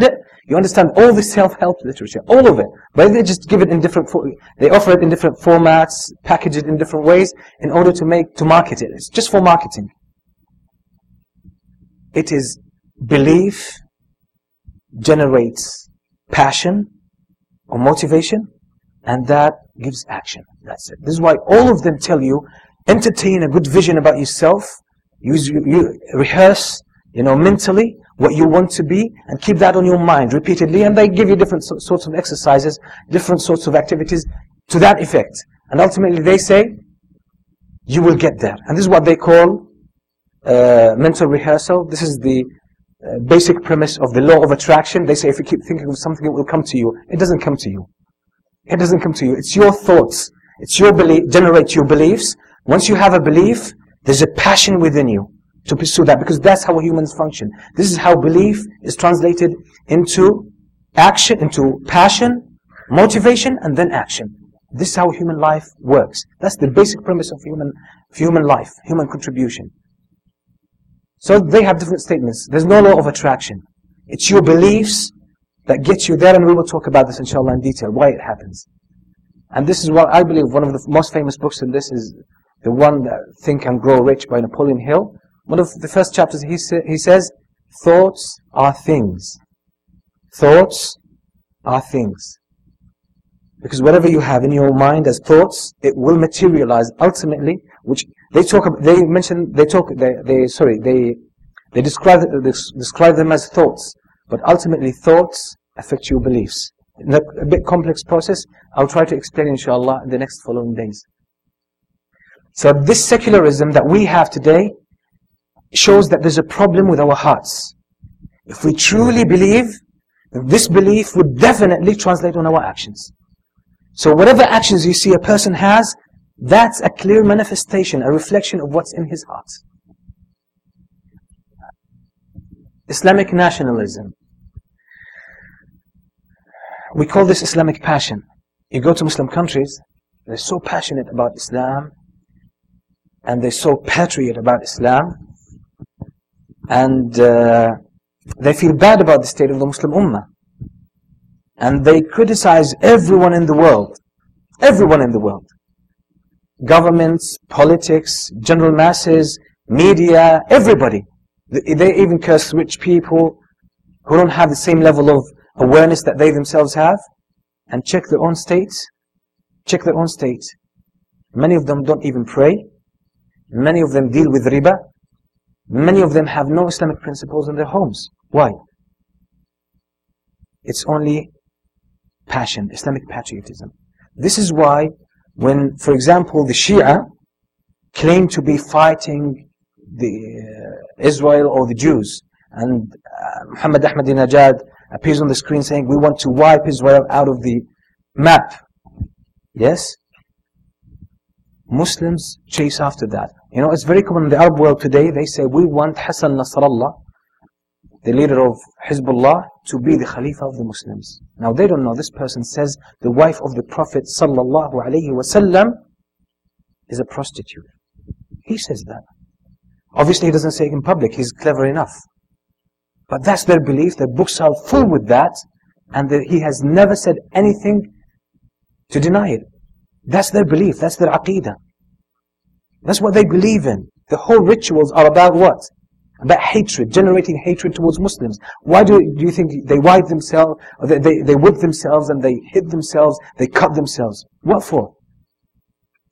it, you understand all the self-help literature, all of it. But they just give it in different, they offer it in different formats, package it in different ways in order to market it. It's just for marketing. It is belief generates passion or motivation, and that gives action. That's it. This is why all of them tell you, entertain a good vision about yourself, you rehearse, mentally what you want to be, and keep that on your mind repeatedly, and they give you different sorts of exercises, different sorts of activities to that effect. And ultimately they say, you will get there. And this is what they call mental rehearsal. This is the basic premise of the law of attraction. They say if you keep thinking of something, it will come to you. It doesn't come to you. It doesn't come to you. It's your thoughts. It's your belief, generate your beliefs. Once you have a belief, there's a passion within you to pursue that, because that's how humans function. This is how belief is translated into action, into passion, motivation, and then action. This is how human life works. That's the basic premise of human life, human contribution. So they have different statements. There's no law of attraction. It's your beliefs that get you there, and we will talk about this inshallah in detail, why it happens. And this is what I believe one of the most famous books in this is the one, Think and Grow Rich by Napoleon Hill. One of the first chapters he says, thoughts are things. Thoughts are things. Because whatever you have in your mind as thoughts, it will materialize ultimately, which they describe them as thoughts, but ultimately thoughts affect your beliefs. In a bit complex process, I'll try to explain inshallah in the next following days. So this secularism that we have today shows that there's a problem with our hearts. If we truly believe, this belief would definitely translate on our actions. So whatever actions you see a person has, that's a clear manifestation, a reflection of what's in his heart. Islamic nationalism. We call this Islamic passion. You go to Muslim countries, they're so passionate about Islam, and they're so patriot about Islam, and they feel bad about the state of the Muslim Ummah. And they criticize everyone in the world. Everyone in the world. Governments, politics, general masses, media, everybody. They even curse rich people who don't have the same level of awareness that they themselves have. And check their own states. Check their own states. Many of them don't even pray. Many of them deal with riba. Many of them have no Islamic principles in their homes. Why? It's only passion, Islamic patriotism. This is why when, for example, the Shia claim to be fighting Israel or the Jews, and Muhammad Ahmadinejad appears on the screen saying, we want to wipe Israel out of the map. Yes? Muslims chase after that. It's very common in the Arab world today. They say, we want Hassan Nasrallah, the leader of Hezbollah, to be the Khalifa of the Muslims. Now they don't know, this person says the wife of the Prophet sallallahu alaihi wasallam is a prostitute. He says that. Obviously he doesn't say it in public, he's clever enough. But that's their belief, their books are full with that, and he has never said anything to deny it. That's their belief, that's their aqidah. That's what they believe in. The whole rituals are about what? About hatred, generating hatred towards Muslims. Why do you think they wipe themselves, or they whip themselves, and they hit themselves, they cut themselves? What for?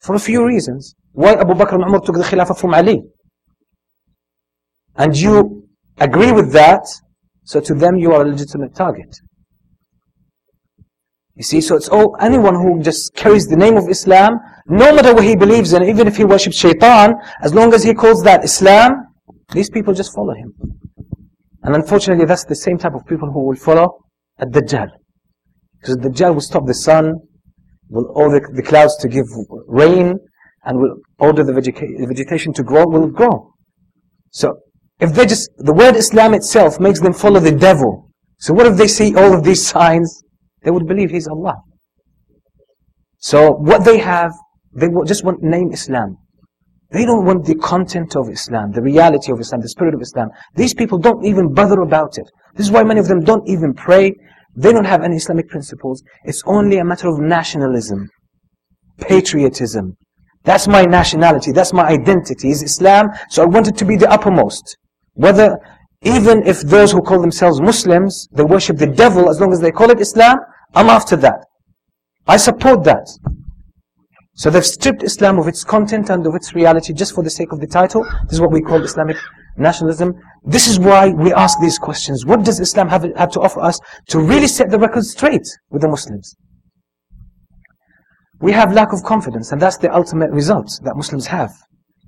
For a few reasons. Why Abu Bakr and Umar took the Khilafah from Ali? And you agree with that, so to them you are a legitimate target. You see, so it's anyone who just carries the name of Islam, no matter what he believes in, even if he worships shaitan, as long as he calls that Islam, these people just follow him. And unfortunately, that's the same type of people who will follow a Dajjal. Because the Dajjal will stop the sun, will order the clouds to give rain, and will order the vegetation to grow, will grow. So, if the word Islam itself makes them follow the devil. So what if they see all of these signs? They would believe he's Allah. So what they have, they just want name Islam. They don't want the content of Islam, the reality of Islam, the spirit of Islam. These people don't even bother about it. This is why many of them don't even pray. They don't have any Islamic principles. It's only a matter of nationalism, patriotism. That's my nationality, that's my identity, is Islam, so I want it to be the uppermost. Whether, even if those who call themselves Muslims, they worship the devil, as long as they call it Islam, I'm after that. I support that. So they've stripped Islam of its content and of its reality just for the sake of the title. This is what we call Islamic nationalism. This is why we ask these questions. What does Islam have to offer us to really set the record straight with the Muslims? We have lack of confidence, and that's the ultimate result that Muslims have.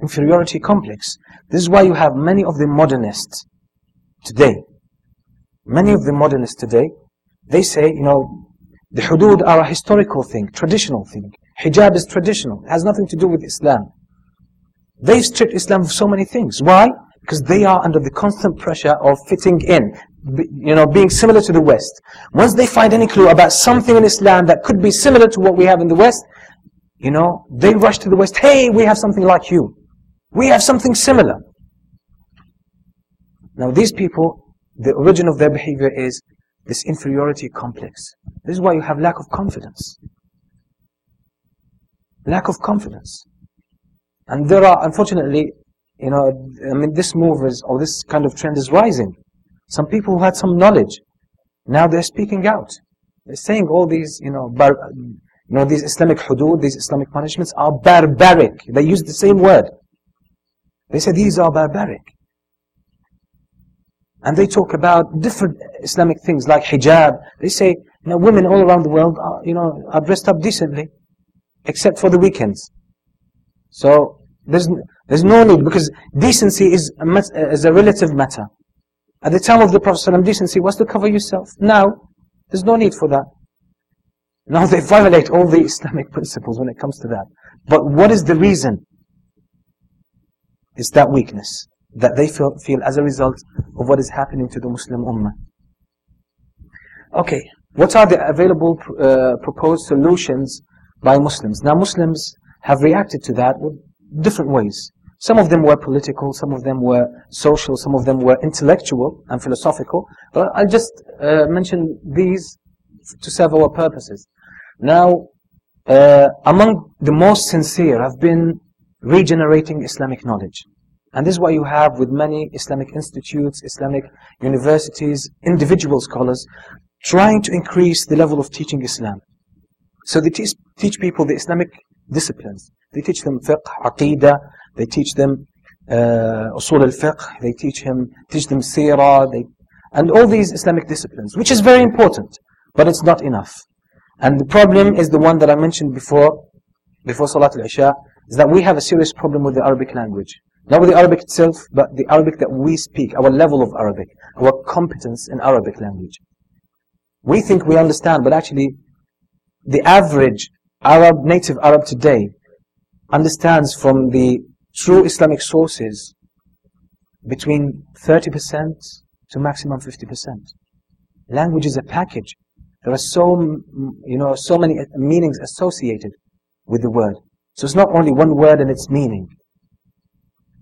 Inferiority complex. This is why you have many of the modernists today. Many of the modernists today, they say, the hudud are a historical thing, traditional thing. Hijab is traditional. It has nothing to do with Islam. They've stripped Islam of so many things. Why? Because they are under the constant pressure of fitting in, being similar to the West. Once they find any clue about something in Islam that could be similar to what we have in the West, they rush to the West. Hey, we have something like you. We have something similar. Now these people, the origin of their behavior is this inferiority complex. This is why you have lack of confidence. Lack of confidence. And there are, unfortunately, this move is, or this kind of trend is rising. Some people who had some knowledge, now they're speaking out. They're saying all these, these Islamic hudud, these Islamic punishments are barbaric. They use the same word. They say these are barbaric. And they talk about different Islamic things like hijab. They say, women all around the world are dressed up decently, except for the weekends. So there's no need, because decency is a relative matter. At the time of the Prophet ﷺ, decency was to cover yourself. Now, there's no need for that. Now they violate all the Islamic principles when it comes to that. But what is the reason? It's that weakness that they feel as a result of what is happening to the Muslim Ummah. Okay, what are the available proposed solutions by Muslims? Now Muslims have reacted to that with different ways. Some of them were political, some of them were social, some of them were intellectual and philosophical. But I'll just mention these to serve our purposes. Now, among the most sincere have been regenerating Islamic knowledge. And this is what you have with many Islamic institutes, Islamic universities, individual scholars, trying to increase the level of teaching Islam. So they teach people the Islamic disciplines. They teach them fiqh, aqidah, they teach them usul al-fiqh, they teach them seerah, and all these Islamic disciplines, which is very important, but it's not enough. And the problem is the one that I mentioned before Salat al-Isha, is that we have a serious problem with the Arabic language. Not with the Arabic itself, but the Arabic that we speak, our level of Arabic, our competence in Arabic language. We think we understand, but actually the average native Arab today understands from the true Islamic sources between 30% to maximum 50%. Language is a package. There are so many meanings associated with the word. So it's not only one word and its meaning.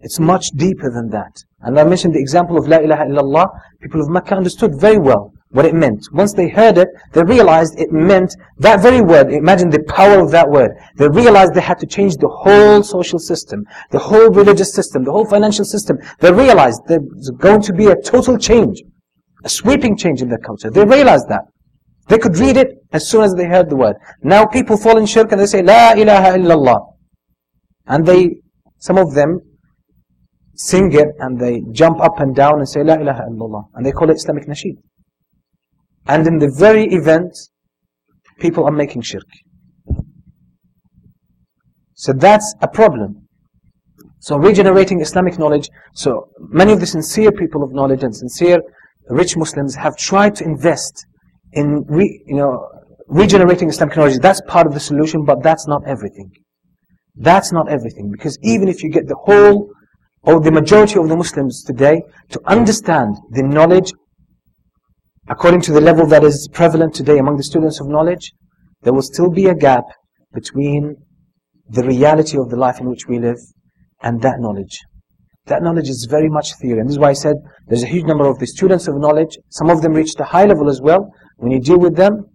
It's much deeper than that. And I mentioned the example of La ilaha illallah. People of Mecca understood very well what it meant. Once they heard it, they realized it meant that very word. Imagine the power of that word. They realized they had to change the whole social system, the whole religious system, the whole financial system. They realized there's going to be a total change, a sweeping change in their culture. They realized that. They could read it as soon as they heard the word. Now people fall in shirk and they say, La ilaha illallah. And some of them sing it and they jump up and down and say La ilaha illallah. And they call it Islamic nasheed. And in the very event, people are making shirk. So that's a problem. So regenerating Islamic knowledge, so many of the sincere people of knowledge and sincere rich Muslims have tried to invest in regenerating Islamic knowledge. That's part of the solution, but that's not everything. That's not everything, because even if you get the whole or the majority of the Muslims today to understand the knowledge according to the level that is prevalent today among the students of knowledge, there will still be a gap between the reality of the life in which we live and that knowledge. That knowledge is very much theory. And this is why I said there's a huge number of the students of knowledge. Some of them reach the high level as well. When you deal with them,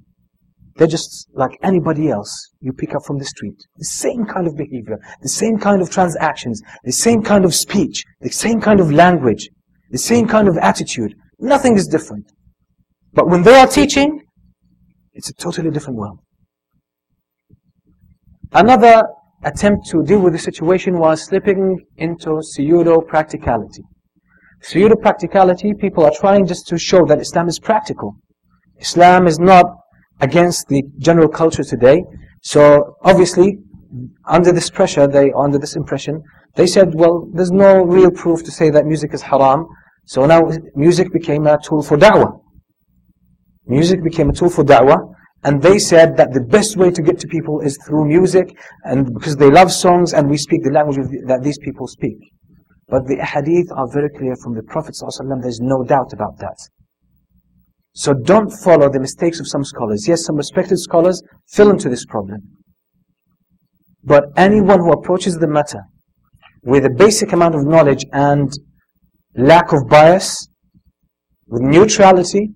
they're just like anybody else you pick up from the street. The same kind of behavior, the same kind of transactions, the same kind of speech, the same kind of language, the same kind of attitude. Nothing is different. But when they are teaching, it's a totally different world. Another attempt to deal with the situation was slipping into pseudo-practicality. Pseudo-practicality, people are trying just to show that Islam is practical. Islam is not against the general culture today. So obviously, under this pressure, under this impression, they said, well, there's no real proof to say that music is haram. So now music became a tool for da'wah. Music became a tool for da'wah. And they said that the best way to get to people is through music, and because they love songs and we speak the language that these people speak. But the hadith are very clear from the Prophet ﷺ, there's no doubt about that. So don't follow the mistakes of some scholars. Yes, some respected scholars fell into this problem. But anyone who approaches the matter with a basic amount of knowledge and lack of bias, with neutrality,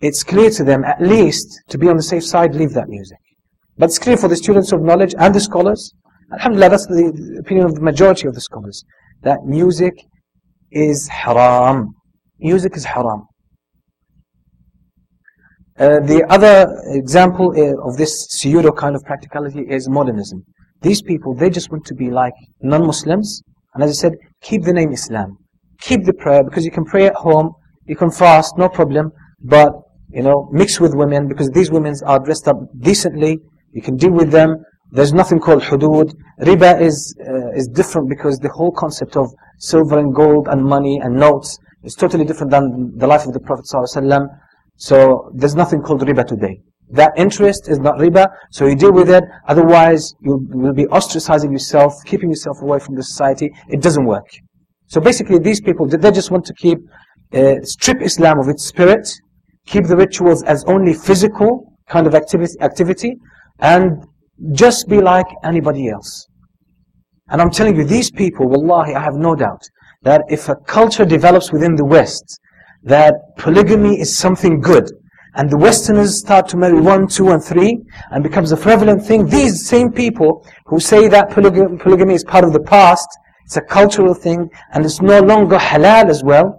it's clear to them, at least, to be on the safe side, leave that music. But it's clear for the students of knowledge and the scholars, alhamdulillah, that's the opinion of the majority of the scholars, that music is haram. Music is haram. The other example of this pseudo kind of practicality is modernism. These people, they just want to be like non-Muslims, and as I said, keep the name Islam. Keep the prayer, because you can pray at home, you can fast, no problem, but mix with women, because these women are dressed up decently, you can deal with them. There's nothing called hudud. Riba is different, because the whole concept of silver and gold and money and notes is totally different than the life of the Prophet ﷺ. So there's nothing called riba today. That interest is not riba, so you deal with it, otherwise you will be ostracizing yourself, keeping yourself away from the society. It doesn't work. So basically these people, they just want to strip Islam of its spirit, keep the rituals as only physical kind of activity, and just be like anybody else. And I'm telling you, these people, wallahi, I have no doubt, that if a culture develops within the West, that polygamy is something good, and the Westerners start to marry 1, 2, and 3, and becomes a prevalent thing, these same people who say that polygamy is part of the past, it's a cultural thing, and it's no longer halal as well,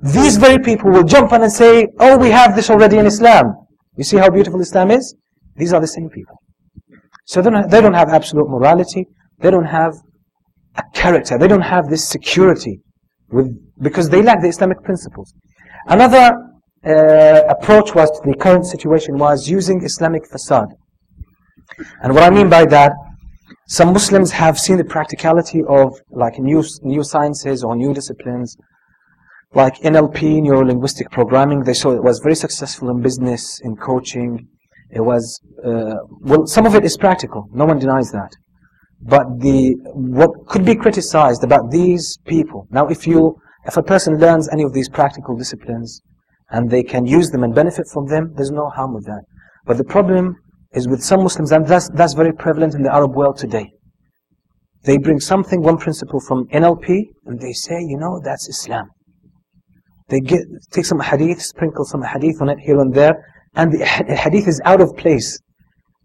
these very people will jump on and say, oh, we have this already in Islam. You see how beautiful Islam is? These are the same people. So they don't have absolute morality, they don't have a character, they don't have this security, because they lack the Islamic principles. Another approach was to the current situation was using Islamic facade. And what I mean by that, some Muslims have seen the practicality of like new sciences or new disciplines, like NLP, neuro-linguistic programming. They saw it was very successful in business, in coaching. It was, well, some of it is practical, no one denies that. But what could be criticized about these people, now if a person learns any of these practical disciplines, and they can use them and benefit from them, there's no harm with that. But the problem is with some Muslims, and that's very prevalent in the Arab world today. They bring one principle from NLP, and they say, that's Islam. They take some hadith, sprinkle some hadith on it here and there, and the hadith is out of place.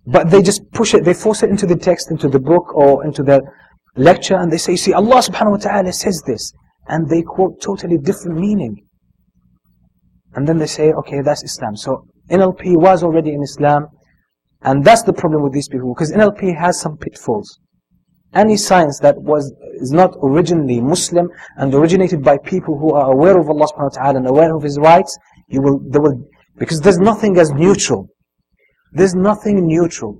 But they just push it, they force it into the text, into the book, or into the lecture, and they say, see, Allah subhanahu wa ta'ala says this. And they quote totally different meaning. And then they say, okay, that's Islam. So NLP was already in Islam, and that's the problem with these people, because NLP has some pitfalls. Any science that is not originally Muslim and originated by people who are aware of Allah subhanahu wa ta'ala and aware of His rights, because there's nothing as neutral. There's nothing neutral.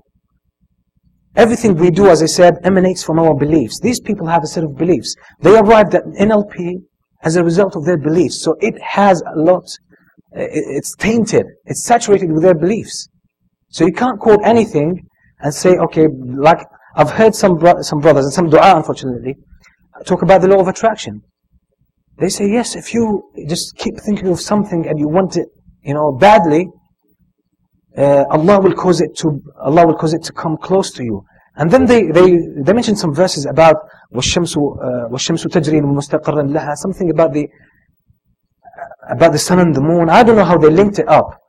Everything we do, as I said, emanates from our beliefs. These people have a set of beliefs. They arrived at NLP as a result of their beliefs. So it has a lot, it's tainted, it's saturated with their beliefs. So you can't quote anything and say, okay, like I've heard some brothers and some dua, unfortunately, talk about the law of attraction. They say, yes, if you just keep thinking of something and you want it, badly, Allah will cause it to come close to you. And then they mentioned some verses about وَالشَّمْسُ تَجْرِي مُسْتَقَرًّا لَهَا, something about the sun and the moon. I don't know how they linked it up.